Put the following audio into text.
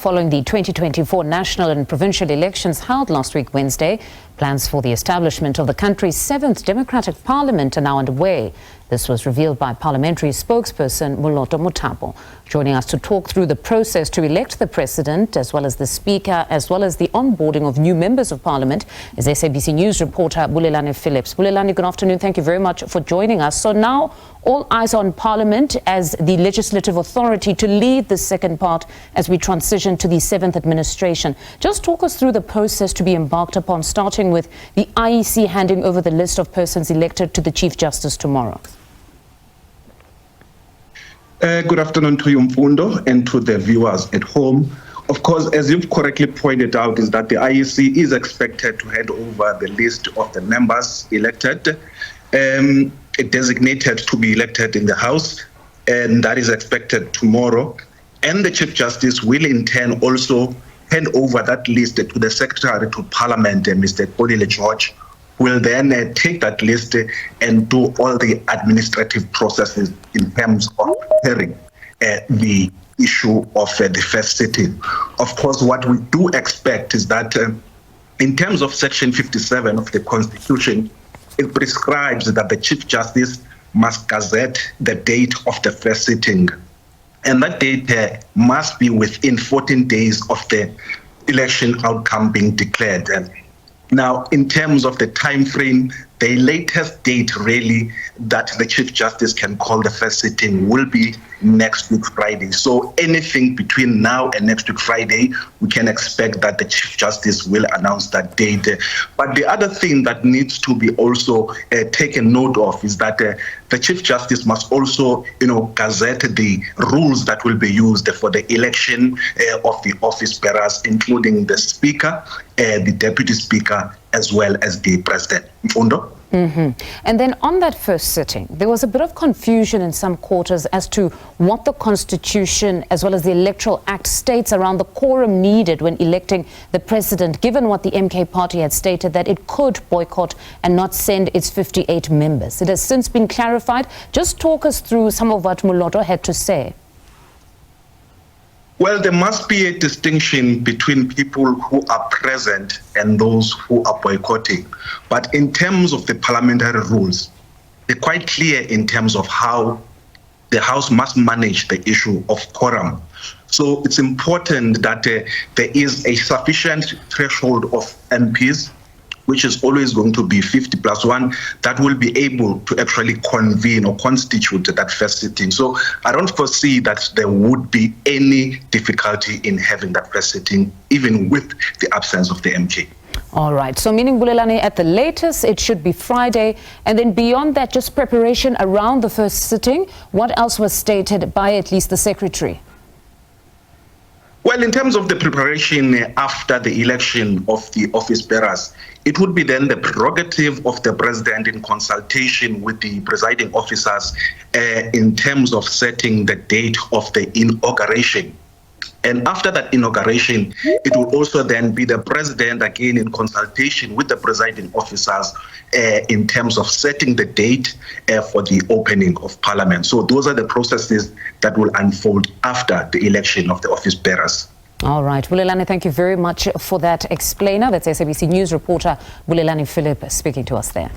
following the 2024 National and Provincial Elections held last week Wednesday, plans for the establishment of the country's 7th Democratic Parliament are now underway. This was revealed by Parliamentary spokesperson Moloto Mothapo. Joining us to talk through the process to elect the President, as well as the Speaker, as well as the onboarding of new members of Parliament, is SABC News reporter Bulelani Phillip. Bulelani, good afternoon. Thank you very much for joining us. So now, all eyes on Parliament as the legislative authority to lead the second part as we transition to the 7th administration. Just talk us through the process to be embarked upon, starting with the IEC handing over the list of persons elected to the Chief Justice tomorrow. Good afternoon to you, Mfundo, and to the viewers at home. Of course, as you've correctly pointed out, is that the IEC is expected to hand over the list of the members elected, designated to be elected in the House, and that is expected tomorrow. And the Chief Justice will in turn also hand over that list to the Secretary to Parliament, Mr. Kolile George, who will then take that list and do all the administrative processes in terms of preparing the issue of the first sitting. Of course, what we do expect is that in terms of Section 57 of the Constitution, it prescribes that the Chief Justice must gazette the date of the first sitting. And that date must be within 14 days of the election outcome being declared. Now, in terms of the time frame, the latest date really that the Chief Justice can call the first sitting will be next week Friday. So anything between now and next week Friday, we can expect that the Chief Justice will announce that date. But the other thing that needs to be also taken note of is that the Chief Justice must also, gazette the rules that will be used for the election of the office bearers, including the Speaker, the Deputy Speaker, as well as the President. Mfundo? And then on that first sitting, there was a bit of confusion in some quarters as to what the Constitution as well as the Electoral Act states around the quorum needed when electing the President, given what the MK party had stated that it could boycott and not send its 58 members. It has since been clarified. Just talk us through some of what Moloto had to say. Well, there must be a distinction between people who are present and those who are boycotting. But in terms of the parliamentary rules, they're quite clear in terms of how the House must manage the issue of quorum. So it's important that there is a sufficient threshold of MPs, which is always going to be 50 plus 1, that will be able to actually convene or constitute that first sitting. So I don't foresee that there would be any difficulty in having that first sitting, even with the absence of the MK. All right. So meaning, Bulelani, at the latest, it should be Friday. And then beyond that, just preparation around the first sitting. What else was stated by at least the Secretary? Well, in terms of the preparation after the election of the office bearers, it would be then the prerogative of the President in consultation with the presiding officers in terms of setting the date of the inauguration. And after that inauguration, it will also then be the President, again, in consultation with the presiding officers in terms of setting the date for the opening of Parliament. So those are the processes that will unfold after the election of the office bearers. All right. Bulelani, thank you very much for that explainer. That's SABC News reporter Bulelani Phillip speaking to us there.